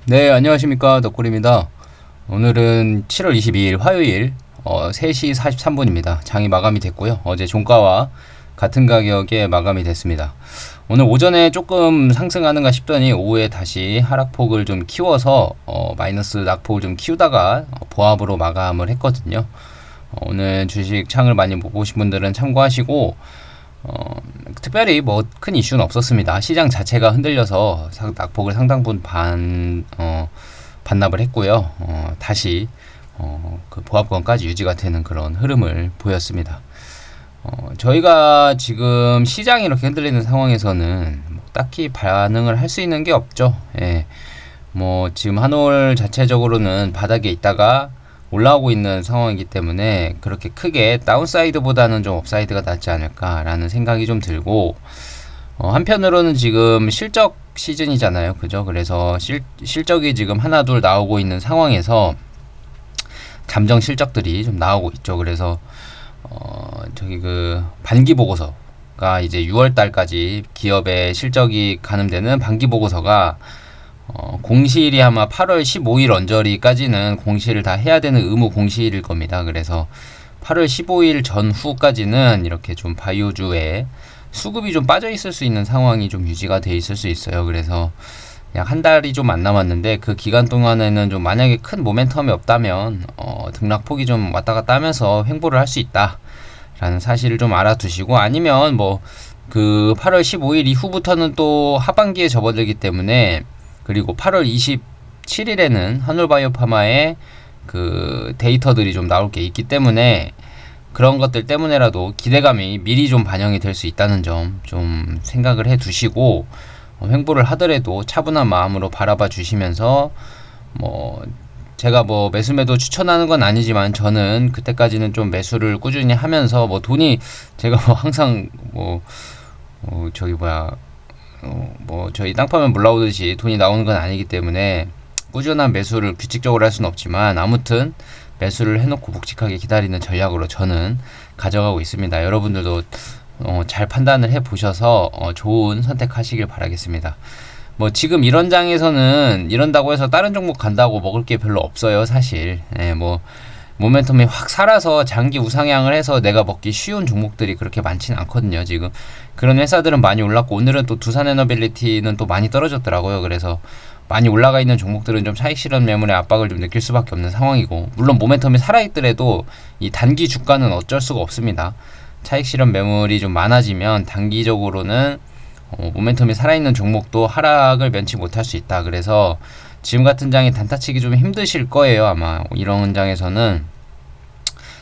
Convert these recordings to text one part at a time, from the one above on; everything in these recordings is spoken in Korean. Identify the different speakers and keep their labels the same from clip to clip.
Speaker 1: 네, 안녕하십니까. 덕골입니다. 오늘은 7월 22일 화요일 3시 43분입니다. 장이 마감이 됐고요. 어제 종가와 같은 가격에 마감이 됐습니다. 오늘 오전에 조금 상승하는가 싶더니 오후에 다시 하락폭을 좀 키워서 마이너스 낙폭을 좀 키우다가 보합으로 마감을 했거든요. 오늘 주식 창을 많이 못 보신 분들은 참고하시고 특별히 뭐 큰 이슈는 없었습니다. 시장 자체가 흔들려서 낙폭을 상당 부분 반납을 했고요. 다시 그 보합권까지 유지가 되는 그런 흐름을 보였습니다. 저희가 지금 시장이 이렇게 흔들리는 상황에서는 뭐 딱히 반응을 할 수 있는 게 없죠. 예. 뭐 지금 한올 자체적으로는 바닥에 있다가 올라오고 있는 상황이기 때문에 그렇게 크게 다운사이드보다는 좀 업사이드가 낫지 않을까라는 생각이 좀 들고, 한편으로는 지금 실적 시즌이잖아요. 그죠? 그래서 실적이 지금 하나 둘 나오고 있는 상황에서 잠정 실적들이 좀 나오고 있죠. 그래서 저기 그 반기 보고서가 이제 6월 달까지 기업의 실적이 가늠되는 반기 보고서가 공시일이 아마 8월 15일 언저리까지는 공시를 다 해야 되는 의무 공시일일 겁니다. 그래서 8월 15일 전후까지는 이렇게 좀 바이오주에 수급이 좀 빠져 있을 수 있는 상황이 좀 유지가 돼 있을 수 있어요. 그래서 약 한 달이 좀 안 남았는데 그 기간 동안에는 좀 만약에 큰 모멘텀이 없다면 등락폭이 좀 왔다 갔다 하면서 횡보를 할 수 있다 라는 사실을 좀 알아두시고, 아니면 뭐 그 8월 15일 이후부터는 또 하반기에 접어들기 때문에, 그리고 8월 27일에는 한올바이오파마의 그 데이터들이 좀 나올 게 있기 때문에 그런 것들 때문에라도 기대감이 미리 좀 반영이 될 수 있다는 점 좀 생각을 해 두시고, 횡보를 하더라도 차분한 마음으로 바라봐 주시면서, 뭐 제가 뭐 매수매도 추천하는 건 아니지만 저는 그때까지는 좀 매수를 꾸준히 하면서, 뭐 돈이 제가 뭐 항상 뭐 저기 뭐야 뭐 저희 땅 파면 물 나오듯이 돈이 나오는 건 아니기 때문에 꾸준한 매수를 규칙적으로 할 수는 없지만, 아무튼 매수를 해놓고 묵직하게 기다리는 전략으로 저는 가져가고 있습니다. 여러분들도 잘 판단을 해보셔서 좋은 선택하시길 바라겠습니다. 뭐 지금 이런 장에서는 이런다고 해서 다른 종목 간다고 먹을 게 별로 없어요, 사실. 예, 뭐 모멘텀이 확 살아서 장기 우상향을 해서 내가 먹기 쉬운 종목들이 그렇게 많지는 않거든요. 지금 그런 회사들은 많이 올랐고, 오늘은 또 두산에너빌리티는 또 많이 떨어졌더라고요. 그래서 많이 올라가 있는 종목들은 좀 차익 실현 매물의 압박을 좀 느낄 수밖에 없는 상황이고, 물론 모멘텀이 살아있더라도 이 단기 주가는 어쩔 수가 없습니다. 차익 실현 매물이 좀 많아지면 단기적으로는 모멘텀이 살아있는 종목도 하락을 면치 못할 수 있다. 그래서 지금 같은 장에 단타치기 좀 힘드실 거예요. 아마 이런 장에서는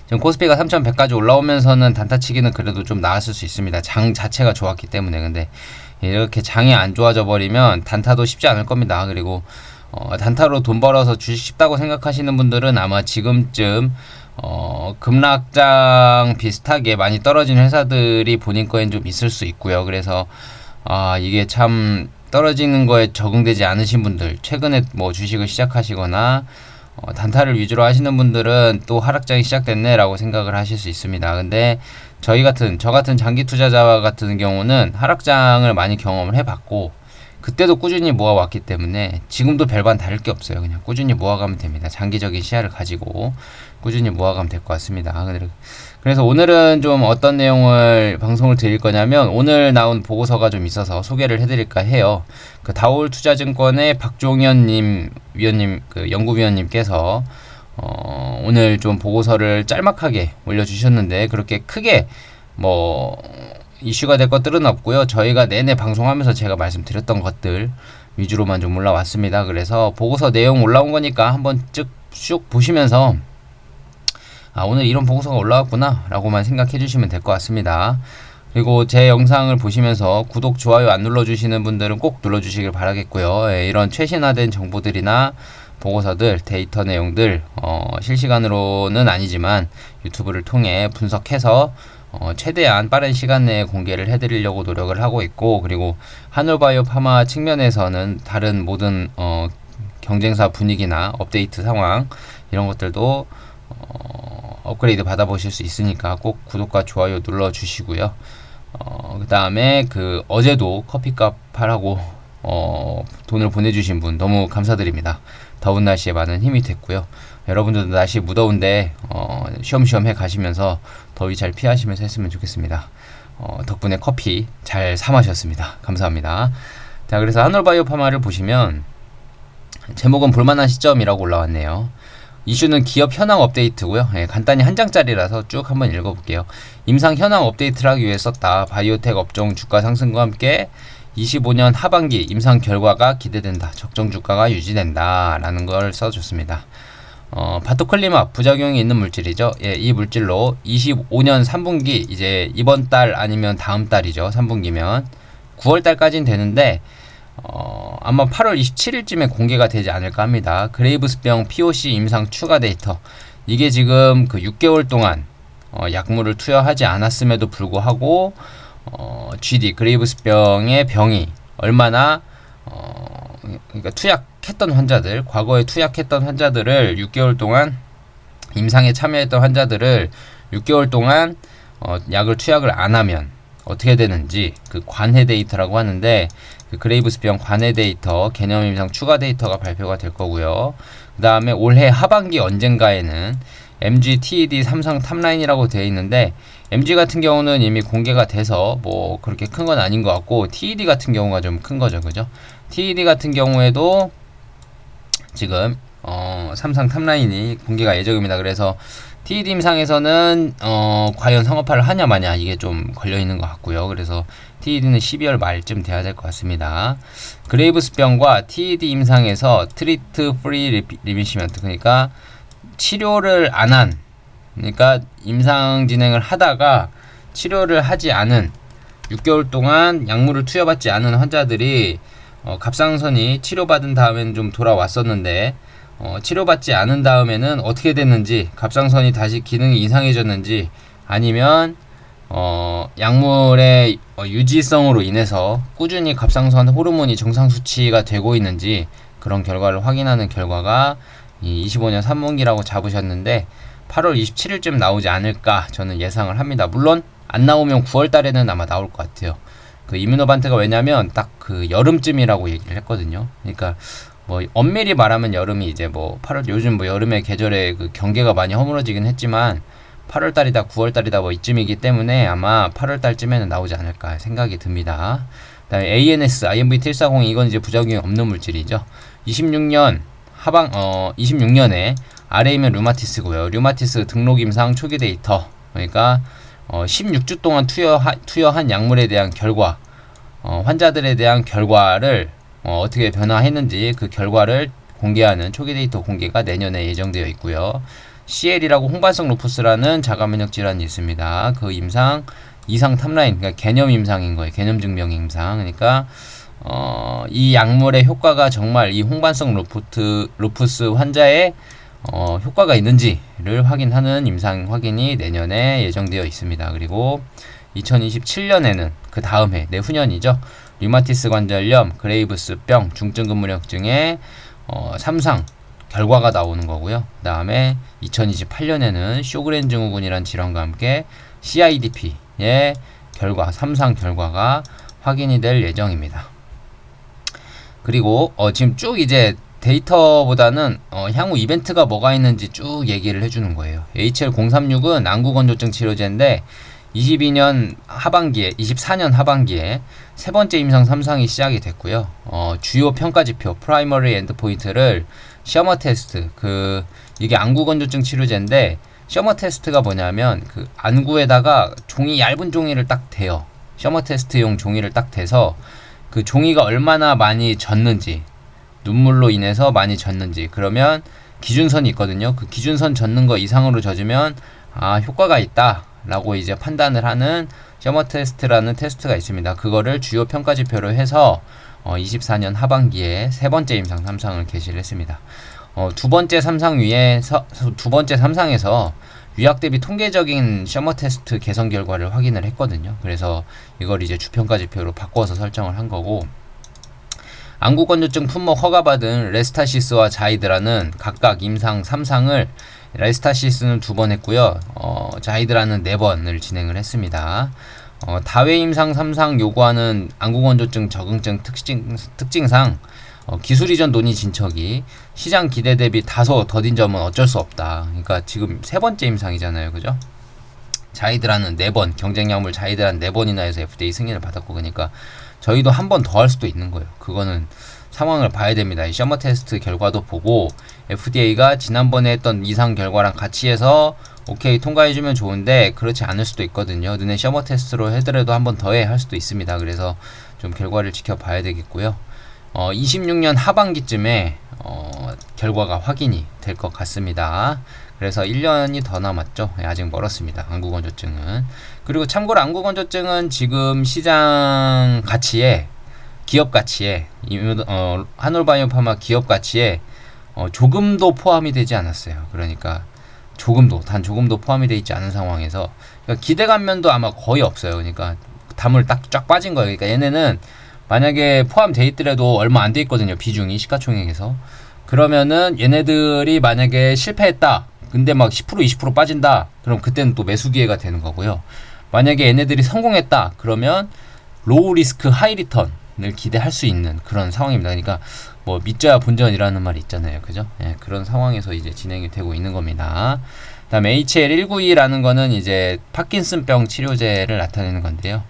Speaker 1: 지금 코스피가 3100까지 올라오면서는 단타치기는 그래도 좀 나았을 수 있습니다. 장 자체가 좋았기 때문에. 근데 이렇게 장이 안 좋아져 버리면 단타도 쉽지 않을 겁니다. 그리고 단타로 돈 벌어서 주식 쉽다고 생각하시는 분들은 아마 지금쯤 급락장 비슷하게 많이 떨어진 회사들이 본인 거엔 좀 있을 수 있고요. 그래서 이게 참 떨어지는 거에 적응되지 않으신 분들, 최근에 뭐 주식을 시작하시거나 단타를 위주로 하시는 분들은 또 하락장이 시작됐네 라고 생각을 하실 수 있습니다. 근데 저 같은 장기 투자자와 같은 경우는 하락장을 많이 경험을 해봤고, 그때도 꾸준히 모아왔기 때문에 지금도 별반 다를 게 없어요. 그냥 꾸준히 모아가면 됩니다. 장기적인 시야를 가지고 꾸준히 모아가면 될 것 같습니다. 그래서 오늘은 좀 어떤 내용을 방송을 드릴 거냐면, 오늘 나온 보고서가 좀 있어서 소개를 해드릴까 해요. 그 다올 투자증권의 박종현 위원님, 그 연구위원님께서 오늘 좀 보고서를 짤막하게 올려주셨는데, 그렇게 크게 뭐 이슈가 될 것들은 없고요. 저희가 내내 방송하면서 제가 말씀드렸던 것들 위주로만 좀 올라왔습니다. 그래서 보고서 내용 올라온 거니까 한번 쭉 보시면서 오늘 이런 보고서가 올라왔구나 라고만 생각해 주시면 될 것 같습니다. 그리고 제 영상을 보시면서 구독, 좋아요 안 눌러주시는 분들은 꼭 눌러주시길 바라겠고요. 이런 최신화된 정보들이나 보고서들, 데이터 내용들 실시간으로는 아니지만 유튜브를 통해 분석해서 최대한 빠른 시간 내에 공개를 해드리려고 노력을 하고 있고, 그리고 한올바이오 파마 측면에서는 다른 모든 경쟁사 분위기나 업데이트 상황 이런 것들도 업그레이드 받아보실 수 있으니까 꼭 구독과 좋아요 눌러주시고요. 그 다음에 어제도 커피값 하라고 돈을 보내주신 분 너무 감사드립니다. 더운 날씨에 많은 힘이 됐고요. 여러분들도 날씨 무더운데 쉬엄쉬엄 해 가시면서 더위 잘 피하시면서 했으면 좋겠습니다. 덕분에 커피 잘 사 마셨습니다. 감사합니다. 자, 그래서 한올바이오파마를 보시면 제목은 볼만한 시점이라고 올라왔네요. 이슈는 기업 현황 업데이트고요. 간단히 한 장짜리라서 쭉 한번 읽어볼게요. 임상 현황 업데이트를 하기 위해 썼다. 바이오텍 업종 주가 상승과 함께 25년 하반기 임상 결과가 기대된다. 적정 주가가 유지된다. 라는 걸 써줬습니다. 바토클리마 부작용이 있는 물질이죠. 이 물질로 25년 3분기 이제 이번 달 아니면 다음 달이죠. 3분기면 9월 달까지는 되는데 아마 8월 27일쯤에 공개가 되지 않을까 합니다. 그레이브스병 POC 임상 추가 데이터. 이게 지금 그 6개월 동안 약물을 투여하지 않았음에도 불구하고 GD 그레이브스병의 병이 얼마나 그러니까 투약했던 환자들, 과거에 투약했던 환자들을 6개월 동안 임상에 참여했던 환자들을 6개월 동안 약을 투약을 안 하면 어떻게 되는지 그 관해 데이터라고 하는데 그 그레이브스병 관해 데이터, 개념 임상 추가 데이터가 발표가 될 거고요. 그 다음에 올해 하반기 언젠가에는 MG, TED, 삼성 탑라인이라고 되어 있는데 MG 같은 경우는 이미 공개가 돼서 뭐 그렇게 큰 건 아닌 것 같고 TED 같은 경우가 좀 큰 거죠, 그죠? TED 같은 경우에도 지금 삼성 탑라인이 공개가 예정입니다. 그래서 TED 임상에서는 과연 상업화를 하냐 마냐 이게 좀 걸려 있는 것 같고요. 그래서 TED는 12월 말쯤 돼야 될 것 같습니다. 그레이브스병과 TED 임상에서 트리트 프리 리미시먼트 그러니까 치료를 안 한 그러니까 임상 진행을 하다가 치료를 하지 않은 6개월 동안 약물을 투여받지 않은 환자들이 갑상선이 치료받은 다음에는 좀 돌아왔었는데 치료받지 않은 다음에는 어떻게 됐는지 갑상선이 다시 기능이 이상해졌는지 아니면 약물의 유지성으로 인해서 꾸준히 갑상선 호르몬이 정상 수치가 되고 있는지 그런 결과를 확인하는 결과가 이 25년 3분기라고 잡으셨는데 8월 27일쯤 나오지 않을까 저는 예상을 합니다. 물론 안 나오면 9월 달에는 아마 나올 것 같아요. 그 이뮤노반트가 왜냐면 딱 그 여름쯤이라고 얘기를 했거든요. 그러니까 뭐 엄밀히 말하면 여름이 이제 뭐 8월 요즘 뭐 여름의 계절에 그 경계가 많이 허물어지긴 했지만 8월 달이다 9월 달이다 뭐 이쯤이기 때문에 아마 8월 달쯤에는 나오지 않을까 생각이 듭니다. 그다음에 ANS, IMV140 이건 이제 부작용이 없는 물질이죠. 26년에 RA면 류마티스고요. 류마티스 등록 임상 초기 데이터 그러니까 16주 동안 투여한 약물에 대한 결과 환자들에 대한 결과를 어떻게 변화했는지 그 결과를 공개하는 초기 데이터 공개가 내년에 예정되어 있고요. CL이라고 홍반성 루푸스라는 자가면역 질환이 있습니다. 그 임상 이상 탑라인 그러니까 개념 임상인 거예요. 개념 증명 임상 그러니까 이 약물의 효과가 정말 이 홍반성 루푸스 환자의 효과가 있는지를 확인하는 임상 확인이 내년에 예정되어 있습니다. 그리고 2027년에는 그 다음 해 내후년이죠. 류마티스 관절염, 그레이브스병, 중증 근무력증의 3상 결과가 나오는 거고요. 그 다음에 2028년에는 쇼그렌 증후군이란 질환과 함께 CIDP의 결과, 3상 결과가 확인이 될 예정입니다. 그리고 지금 쭉 이제 데이터보다는 향후 이벤트가 뭐가 있는지 쭉 얘기를 해주는 거예요. HL036은 안구건조증 치료제인데 24년 하반기에 세 번째 임상 3상이 시작이 됐고요. 주요 평가지표 프라이머리 엔드포인트를 셔머 테스트 이게 안구건조증 치료제인데 셔머 테스트가 뭐냐면 그 안구에다가 얇은 종이를 딱 대요. 셔머 테스트용 종이를 딱 대서 그 종이가 얼마나 많이 젖는지 눈물로 인해서 많이 젖는지 그러면 기준선이 있거든요. 그 기준선 젖는 거 이상으로 젖으면 효과가 있다 라고 이제 판단을 하는 셔머 테스트라는 테스트가 있습니다. 그거를 주요 평가지표로 해서 24년 하반기에 세 번째 임상 3상을 개시를 했습니다. 두 번째 3상에서 유약 대비 통계적인 셔머 테스트 개선 결과를 확인을 했거든요. 그래서 이걸 이제 주평가지표로 바꿔서 설정을 한 거고 안구건조증 품목 허가받은 레스타시스와 자이드라는 각각 임상 3상을 레스타시스는 2번 했고요. 자이드라는 4번을 진행을 했습니다. 다회 임상 3상 요구하는 안구건조증 적응증 특징상 기술 이전 논의 진척이 시장 기대 대비 다소 더딘 점은 어쩔 수 없다. 그러니까 지금 세 번째 임상이잖아요, 그죠? 자이드라는 4번, 경쟁약물 자이드라는 4번이나 해서 FDA 승인을 받았고, 그러니까 저희도 한 번 더 할 수도 있는 거예요. 그거는 상황을 봐야 됩니다. 이 셔머 테스트 결과도 보고 FDA가 지난번에 했던 이상 결과랑 같이 해서 오케이 통과해주면 좋은데 그렇지 않을 수도 있거든요. 눈에 셔머 테스트로 해더라도 한 번 더 해 할 수도 있습니다. 그래서 좀 결과를 지켜봐야 되겠고요. 26년 하반기쯤에 결과가 확인이 될 것 같습니다. 그래서 1년이 더 남았죠. 아직 멀었습니다. 안구건조증은. 그리고 참고로 안구건조증은 지금 시장 가치에 기업 가치에 한올바이오파마 기업 가치에 조금도 포함이 되지 않았어요. 그러니까 단 조금도 포함이 되어 있지 않은 상황에서 그러니까 기대감 면도 아마 거의 없어요. 그러니까 담을 딱 쫙 빠진 거예요. 그러니까 얘네는 만약에 포함돼 있더라도 얼마 안 돼 있거든요. 비중이 시가총액에서. 그러면은 얘네들이 만약에 실패했다. 근데 막 10% 20% 빠진다. 그럼 그때는 또 매수 기회가 되는 거고요. 만약에 얘네들이 성공했다. 그러면 로우 리스크 하이 리턴을 기대할 수 있는 그런 상황입니다. 그러니까 뭐 믿져야 본전이라는 말이 있잖아요. 그죠? 예, 그런 상황에서 이제 진행이 되고 있는 겁니다. 그다음에 HL192라는 거는 이제 파킨슨병 치료제를 나타내는 건데요.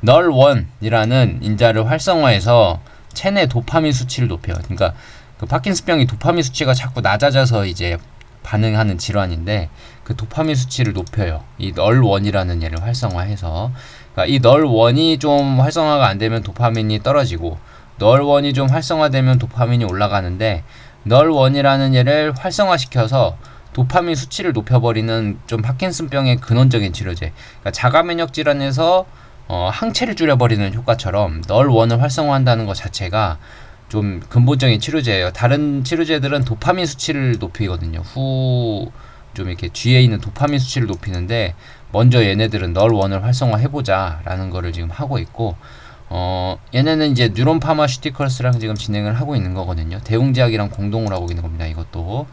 Speaker 1: 널1이라는 인자를 활성화해서 체내 도파민 수치를 높여요. 그러니까 그 파킨슨병이 도파민 수치가 자꾸 낮아져서 이제 반응하는 질환인데 그 도파민 수치를 높여요. 이 널1이라는 얘를 활성화해서 그러니까 이 널1이 좀 활성화가 안 되면 도파민이 떨어지고 널1이 좀 활성화되면 도파민이 올라가는데 널1이라는 얘를 활성화시켜서 도파민 수치를 높여버리는 좀 파킨슨병의 근원적인 치료제. 그러니까 자가면역 질환에서 항체를 줄여버리는 효과처럼 널1을 활성화한다는 것 자체가 좀 근본적인 치료제예요. 다른 치료제들은 도파민 수치를 높이거든요. 좀 이렇게 뒤에 있는 도파민 수치를 높이는데 먼저 얘네들은 널1을 활성화해보자 라는 거를 지금 하고 있고 얘네는 이제 뉴론 파마슈티컬스랑 지금 진행을 하고 있는 거거든요. 대웅제약이랑 공동으로 하고 있는 겁니다. 이것도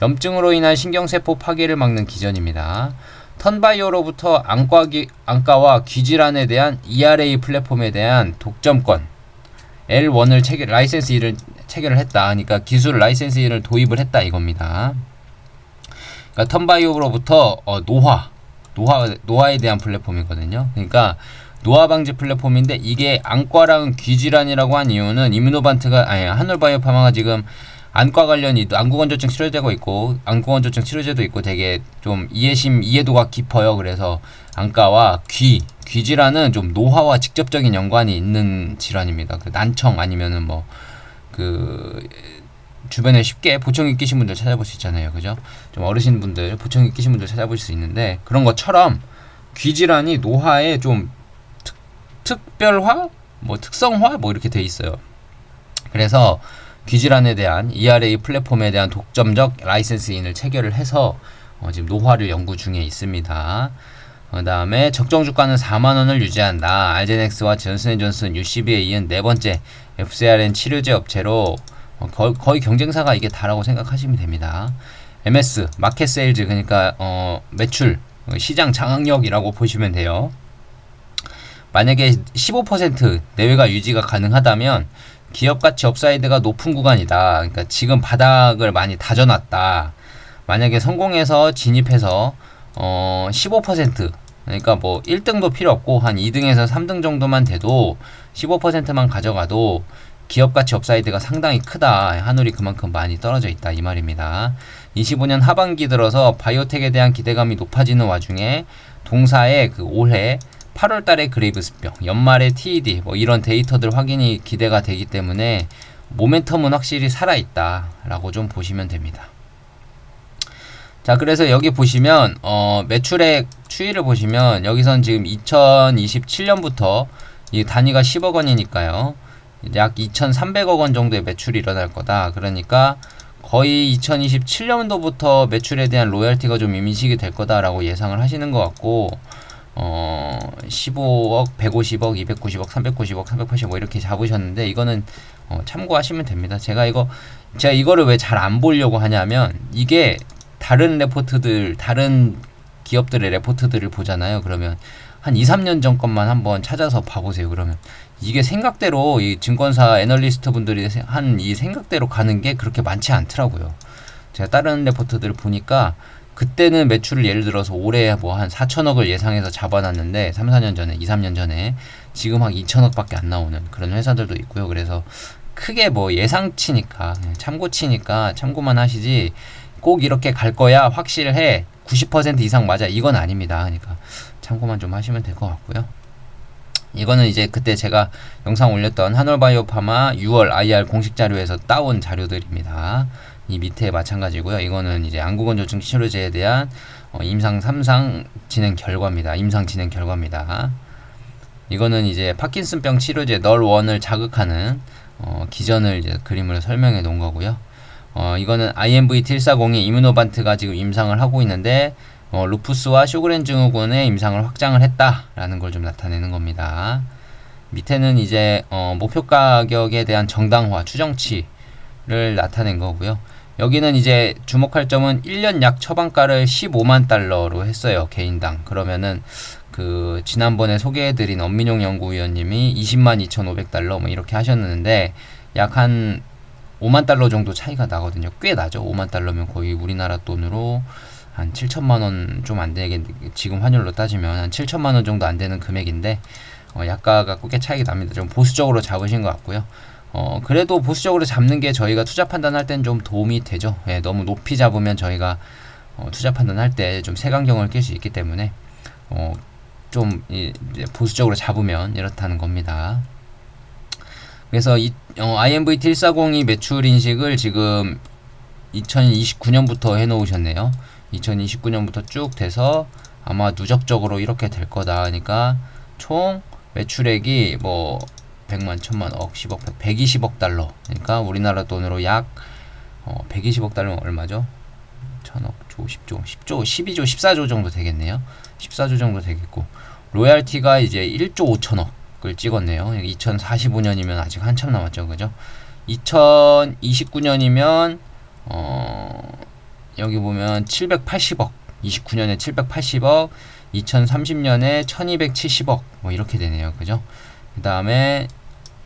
Speaker 1: 염증으로 인한 신경세포 파괴를 막는 기전입니다. 턴바이오로부터 안과와 귀질환에 대한 ERA 플랫폼에 대한 독점권 L1을 라이센스 1을 체결을 했다. 그러니까 기술 라이센스 1을 도입을 했다 이겁니다. 그러니까 턴바이오로부터 노화에 대한 플랫폼이거든요. 그러니까 노화 방지 플랫폼인데 이게 안과랑 귀질환이라고 한 이유는 한올바이오파마가 지금 안과 관련이 안구건조증 치료제가 있고 안구건조증 치료제도 있고 되게 좀 이해도가 깊어요. 그래서 안과와 귀질환은 좀 노화와 직접적인 연관이 있는 질환입니다. 그 난청 아니면은 뭐 그 주변에 쉽게 보청기 끼신 분들 찾아볼 수 있잖아요. 그죠? 좀 어르신 분들 보청기 끼신 분들 찾아볼 수 있는데 그런 것처럼 귀질환이 노화에 좀 특별화, 뭐 특성화 뭐 이렇게 돼 있어요. 그래서 귀질환에 대한 ERA 플랫폼에 대한 독점적 라이센스인을 체결을 해서 지금 노화를 연구 중에 있습니다. 그 다음에 적정 주가는 4만원을 유지한다. 알제넥스와 존슨앤존슨 UCB에 이은 네 번째 FcRn 치료제 업체로 거의 경쟁사가 이게 다라고 생각하시면 됩니다. MS, 마켓 세일즈, 그러니까 매출, 시장 장악력이라고 보시면 돼요. 만약에 15% 내외가 유지가 가능하다면 기업 가치 업사이드가 높은 구간이다. 그러니까 지금 바닥을 많이 다져놨다. 만약에 성공해서 진입해서 15% 그러니까 뭐 1등도 필요 없고 한 2등에서 3등 정도만 돼도 15%만 가져가도 기업 가치 업사이드가 상당히 크다. 한울이 그만큼 많이 떨어져 있다 이 말입니다. 25년 하반기 들어서 바이오텍에 대한 기대감이 높아지는 와중에 동사의 그 올해 8월 달에 그레이브스병, 연말에 TED 뭐 이런 데이터들 확인이 기대가 되기 때문에 모멘텀은 확실히 살아있다 라고 좀 보시면 됩니다. 자, 그래서 여기 보시면 매출액 추이를 보시면 여기선 지금 2027년부터 이 단위가 10억 원이니까요. 약 2,300억 원 정도의 매출이 일어날 거다. 그러니까 거의 2027년도부터 매출에 대한 로열티가 좀 인식이 될 거다라고 예상을 하시는 것 같고 15억, 150억, 290억, 390억, 380억 뭐 이렇게 잡으셨는데 이거는 참고하시면 됩니다. 제가 이거를 왜 잘 안 보려고 하냐면 이게 다른 기업들의 레포트들을 보잖아요. 그러면 한 2, 3년 전 것만 한번 찾아서 봐보세요. 그러면 이게 생각대로 이 증권사 애널리스트 분들이 한 이 생각대로 가는 게 그렇게 많지 않더라고요. 제가 다른 레포트들을 보니까 그때는 매출을 예를 들어서 올해 뭐 한 4천억을 예상해서 잡아놨는데 3, 4년 전에 2, 3년 전에 지금 한 2천억밖에 안 나오는 그런 회사들도 있고요. 그래서 크게 뭐 예상치니까 참고치니까 참고만 하시지 꼭 이렇게 갈 거야 확실해 90% 이상 맞아 이건 아닙니다. 그러니까 참고만 좀 하시면 될 것 같고요. 이거는 이제 그때 제가 영상 올렸던 한올바이오파마 6월 IR 공식 자료에서 따온 자료들입니다. 이 밑에 마찬가지고요. 이거는 이제 안구건조증 치료제에 대한 임상 3상 진행 결과입니다. 임상 진행 결과입니다. 이거는 이제 파킨슨병 치료제 널1을 자극하는 기전을 이제 그림으로 설명해 놓은 거고요. 이거는 IMVT140이 이뮤노반트가 지금 임상을 하고 있는데 루푸스와 쇼그렌 증후군의 임상을 확장을 했다라는 걸 좀 나타내는 겁니다. 밑에는 이제 목표 가격에 대한 정당화 추정치를 나타낸 거고요. 여기는 이제 주목할 점은 1년 약 처방가를 15만 달러로 했어요. 개인당. 그러면은 그 지난번에 소개해드린 엄민용 연구위원님이 20만 2,500달러 뭐 이렇게 하셨는데 약 한 5만 달러 정도 차이가 나거든요. 꽤 나죠. 5만 달러면 거의 우리나라 돈으로 한 7천만 원 좀 안 되게 지금 환율로 따지면 한 7천만 원 정도 안 되는 금액인데 약가가 꽤 차이가 납니다. 좀 보수적으로 잡으신 것 같고요. 그래도 보수적으로 잡는 게 저희가 투자 판단할 땐 좀 도움이 되죠. 예, 너무 높이 잡으면 저희가 투자 판단할 때 좀 색안경을 낄 수 있기 때문에 좀 이제 보수적으로 잡으면 이렇다는 겁니다. 그래서 IMVT140이 매출 인식을 지금 2029년부터 해놓으셨네요. 2029년부터 쭉 돼서 아마 누적적으로 이렇게 될 거다. 그러니까 총 매출액이 뭐 100만, 1000만, 억, 10억, 120억 달러. 그러니까 우리나라 돈으로 약 120억 달러면 얼마죠? 1000억, 조, 10조, 10조, 12조, 14조 정도 되겠네요. 14조 정도 되겠고 로얄티가 이제 1조 5천억을 찍었네요. 2045년이면 아직 한참 남았죠. 그죠? 2029년이면 여기 보면 780억, 29년에 780억, 2030년에 1270억 뭐 이렇게 되네요. 그죠? 그 다음에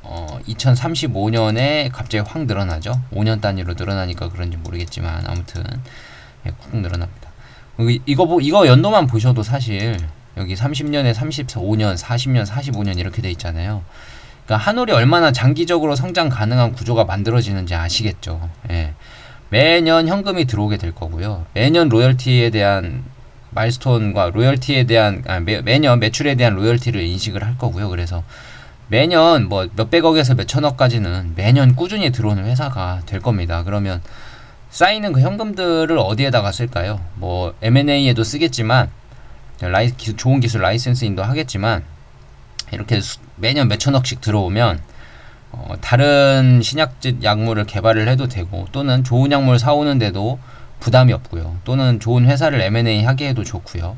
Speaker 1: 2035년에 갑자기 확 늘어나죠. 5년 단위로 늘어나니까 그런지 모르겠지만 아무튼 쿡 늘어납니다. 이거 연도만 보셔도 사실 여기 30년에 35년, 40년, 45년 이렇게 돼 있잖아요. 그러니까 한올이 얼마나 장기적으로 성장 가능한 구조가 만들어지는지 아시겠죠. 예. 매년 현금이 들어오게 될 거고요. 매년 로열티에 대한 마일스톤과 로열티에 대한 매년 매출에 대한 로열티를 인식을 할 거고요. 그래서 매년 뭐 몇백억에서 몇천억까지는 매년 꾸준히 들어오는 회사가 될 겁니다. 그러면 쌓이는 그 현금들을 어디에다가 쓸까요? 뭐 M&A에도 쓰겠지만 좋은 기술 라이센스인도 하겠지만 이렇게 매년 몇천억씩 들어오면 다른 신약제 약물을 개발을 해도 되고 또는 좋은 약물 사오는데도 부담이 없고요. 또는 좋은 회사를 M&A 하게 해도 좋고요.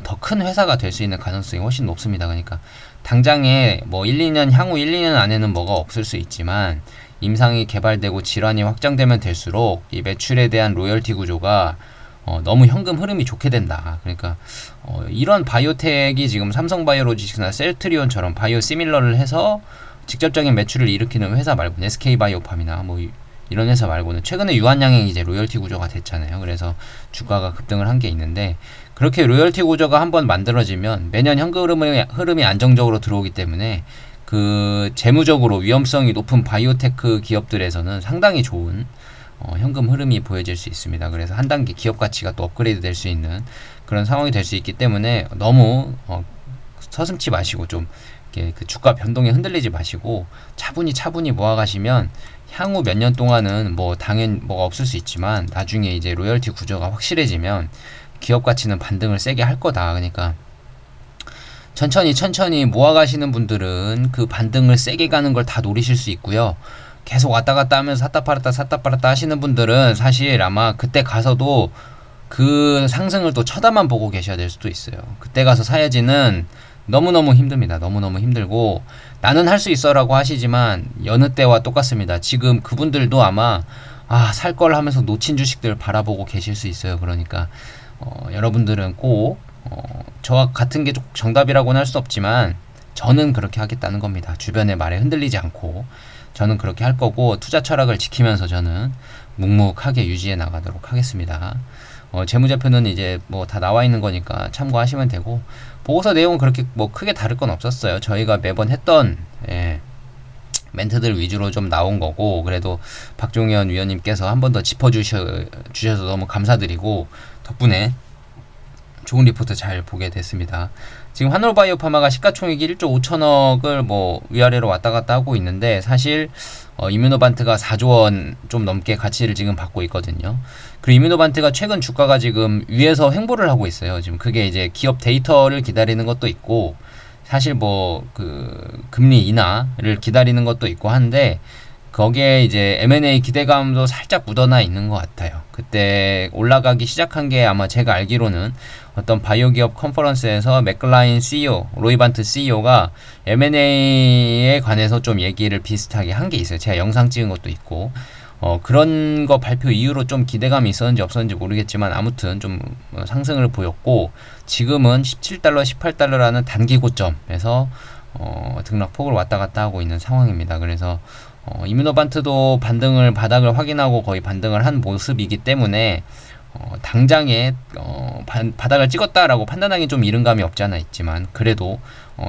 Speaker 1: 더 큰 회사가 될 수 있는 가능성이 훨씬 높습니다. 그러니까 당장에 뭐 1, 2년 향후 1, 2년 안에는 뭐가 없을 수 있지만 임상이 개발되고 질환이 확장되면 될수록 이 매출에 대한 로열티 구조가 너무 현금 흐름이 좋게 된다. 그러니까 이런 바이오텍이 지금 삼성바이오로직스나 셀트리온처럼 바이오 시밀러를 해서 직접적인 매출을 일으키는 회사 말고는 SK바이오팜이나 뭐 이런 회사 말고는 최근에 유한양행이 이제 로열티 구조가 됐잖아요. 그래서 주가가 급등을 한 게 있는데 그렇게 로열티 구조가 한번 만들어지면 매년 현금 흐름이 안정적으로 들어오기 때문에 그 재무적으로 위험성이 높은 바이오테크 기업들에서는 상당히 좋은 현금 흐름이 보여질 수 있습니다. 그래서 한 단계 기업 가치가 또 업그레이드 될 수 있는 그런 상황이 될 수 있기 때문에 너무 서슴지 마시고 좀 그 주가 변동에 흔들리지 마시고 차분히 모아가시면 향후 몇 년 동안은 뭐 당연 뭐가 없을 수 있지만 나중에 이제 로열티 구조가 확실해지면 기업 가치는 반등을 세게 할 거다. 그러니까 천천히 모아가시는 분들은 그 반등을 세게 가는 걸 다 노리실 수 있고요. 계속 왔다 갔다 하면서 샀다 팔았다 하시는 분들은 사실 아마 그때 가서도 그 상승을 또 쳐다만 보고 계셔야 될 수도 있어요. 그때 가서 사야지는 너무너무 힘듭니다. 너무너무 힘들고 나는 할 수 있어 라고 하시지만 여느 때와 똑같습니다. 지금 그분들도 아마 살 걸 하면서 놓친 주식들 바라보고 계실 수 있어요. 그러니까 여러분들은 꼭 저와 같은 게 정답이라고는 할 수 없지만 저는 그렇게 하겠다는 겁니다. 주변의 말에 흔들리지 않고 저는 그렇게 할 거고 투자 철학을 지키면서 저는 묵묵하게 유지해 나가도록 하겠습니다. 재무제표는 이제 뭐 다 나와 있는 거니까 참고하시면 되고 보고서 내용은 그렇게 뭐 크게 다를 건 없었어요. 저희가 매번 했던 멘트들 위주로 좀 나온 거고 그래도 박종현 위원님께서 한 번 더 짚어주셔서 너무 감사드리고 덕분에 좋은 리포트 잘 보게 됐습니다. 지금 한올바이오파마가 시가총액이 1조 5천억을 뭐 위아래로 왔다 갔다 하고 있는데 사실 이뮤노반트가 4조 원 좀 넘게 가치를 지금 받고 있거든요. 그리고 이뮤노반트가 최근 주가가 지금 위에서 횡보를 하고 있어요. 지금 그게 이제 기업 데이터를 기다리는 것도 있고 사실 뭐 그 금리 인하를 기다리는 것도 있고 한데 거기에 이제 M&A 기대감도 살짝 묻어나 있는 것 같아요. 그때 올라가기 시작한 게 아마 제가 알기로는 어떤 바이오 기업 컨퍼런스에서 맥클라인 CEO, 로이반트 CEO가 M&A에 관해서 좀 얘기를 비슷하게 한 게 있어요. 제가 영상 찍은 것도 있고 그런 거 발표 이후로 좀 기대감이 있었는지 없었는지 모르겠지만 아무튼 좀 상승을 보였고 지금은 17달러, 18달러라는 단기 고점에서 등락폭을 왔다 갔다 하고 있는 상황입니다. 그래서 이뮤노반트도 바닥을 확인하고 거의 반등을 한 모습이기 때문에 당장에 바닥을 찍었다라고 판단하기 좀 이른 감이 없지 않아 있지만 그래도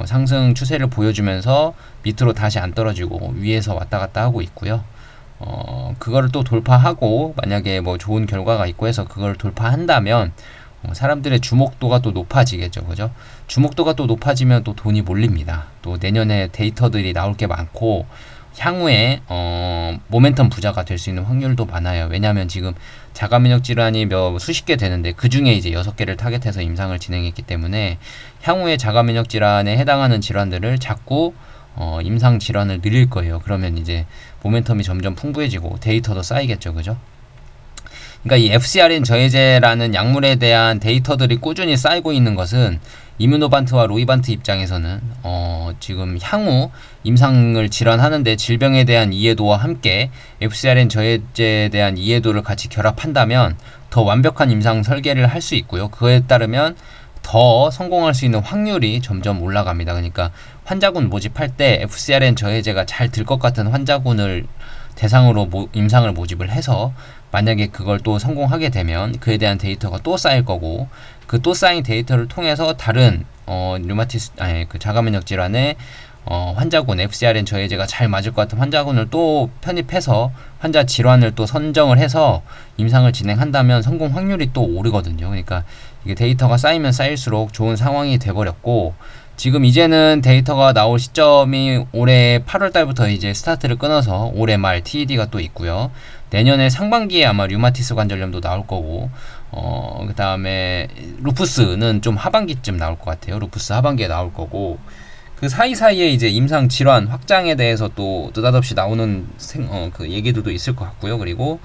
Speaker 1: 상승 추세를 보여주면서 밑으로 다시 안 떨어지고 위에서 왔다 갔다 하고 있고요. 그거를 또 돌파하고 만약에 뭐 좋은 결과가 있고 해서 그걸 돌파한다면 사람들의 주목도가 또 높아지겠죠. 그죠? 주목도가 또 높아지면 또 돈이 몰립니다. 또 내년에 데이터들이 나올 게 많고 향후에 모멘텀 부자가 될 수 있는 확률도 많아요. 왜냐하면 지금 자가면역 질환이 수십 개 되는데 그 중에 이제 6개를 타겟해서 임상을 진행했기 때문에 향후에 자가면역 질환에 해당하는 질환들을 자꾸 임상 질환을 늘릴 거예요. 그러면 이제 모멘텀이 점점 풍부해지고 데이터도 쌓이겠죠. 그죠? 그러니까 이 FcRn 저해제라는 약물에 대한 데이터들이 꾸준히 쌓이고 있는 것은 이뮤노반트와 로이반트 입장에서는 지금 향후 임상을 질환하는데 질병에 대한 이해도와 함께 FcRn 저해제에 대한 이해도를 같이 결합한다면 더 완벽한 임상 설계를 할 수 있고요. 그에 따르면 더 성공할 수 있는 확률이 점점 올라갑니다. 그러니까 환자군 모집할 때 FcRn 저해제가 잘 들 것 같은 환자군을 대상으로 임상을 모집을 해서 만약에 그걸 또 성공하게 되면 그에 대한 데이터가 또 쌓일 거고 그 또 쌓인 데이터를 통해서 다른 그 자가면역 질환의 환자군 FcRn 저해제가 잘 맞을 것 같은 환자군을 또 편입해서 환자 질환을 또 선정을 해서 임상을 진행한다면 성공 확률이 또 오르거든요. 그러니까 이게 데이터가 쌓이면 쌓일수록 좋은 상황이 돼버렸고 지금 이제는 데이터가 나올 시점이 올해 8월 달부터 이제 스타트를 끊어서 올해 말 TED가 또 있고요. 내년에 상반기에 아마 류마티스 관절염도 나올 거고 그 다음에 루푸스는 좀 하반기쯤 나올 것 같아요. 루푸스 하반기에 나올 거고 그 사이사이에 이제 임상 질환 확장에 대해서 또 느닷없이 나오는 그 얘기들도 있을 것 같고요. 그리고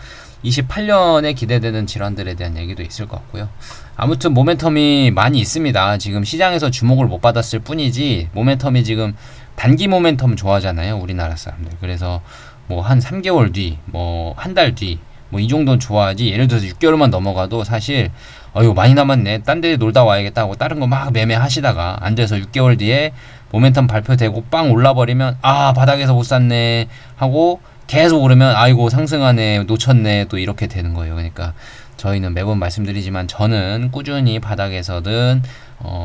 Speaker 1: 28년에 기대되는 질환들에 대한 얘기도 있을 것 같고요. 아무튼 모멘텀이 많이 있습니다. 지금 시장에서 주목을 못 받았을 뿐이지 모멘텀이 지금 단기 모멘텀 좋아하잖아요. 우리나라 사람들. 그래서 뭐 한 3개월 뒤, 뭐 한 달 뒤, 뭐 이 정도는 좋아하지. 예를 들어서 6개월만 넘어가도 사실 어휴 많이 남았네. 딴 데 놀다 와야겠다 하고 다른 거 막 매매하시다가 앉아서 6개월 뒤에 모멘텀 발표되고 빵 올라버리면 아 바닥에서 못 샀네 하고 계속 오르면 아이고 상승하네 놓쳤네 또 이렇게 되는 거예요. 그러니까 저희는 매번 말씀드리지만 저는 꾸준히 바닥에서든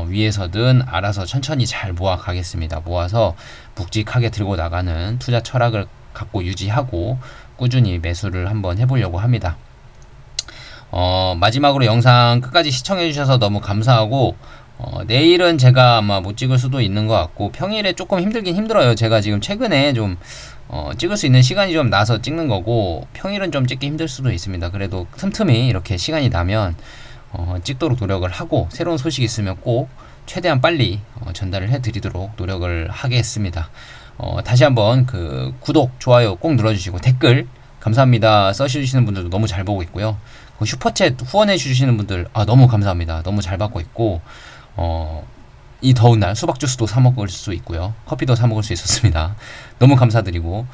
Speaker 1: 위에서든 알아서 천천히 잘 모아 가겠습니다. 모아서 묵직하게 들고 나가는 투자 철학을 갖고 유지하고 꾸준히 매수를 한번 해보려고 합니다. 마지막으로 영상 끝까지 시청해주셔서 너무 감사하고 내일은 제가 아마 못 찍을 수도 있는 것 같고 평일에 조금 힘들긴 힘들어요. 제가 지금 최근에 좀 찍을 수 있는 시간이 좀 나서 찍는 거고 평일은 좀 찍기 힘들 수도 있습니다. 그래도 틈틈이 이렇게 시간이 나면 찍도록 노력을 하고 새로운 소식이 있으면 꼭 최대한 빨리 전달을 해드리도록 노력을 하겠습니다. 다시 한번 그 구독, 좋아요 꼭 눌러주시고 댓글 감사합니다 써주시는 분들도 너무 잘 보고 있고요. 슈퍼챗 후원해 주시는 분들 너무 감사합니다. 너무 잘 받고 있고 이 더운 날 수박 주스도 사 먹을 수 있고요. 커피도 사 먹을 수 있었습니다. 너무 감사드리고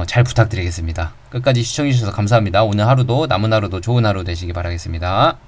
Speaker 1: 잘 부탁드리겠습니다. 끝까지 시청해 주셔서 감사합니다. 오늘 하루도 남은 하루도 좋은 하루 되시기 바라겠습니다.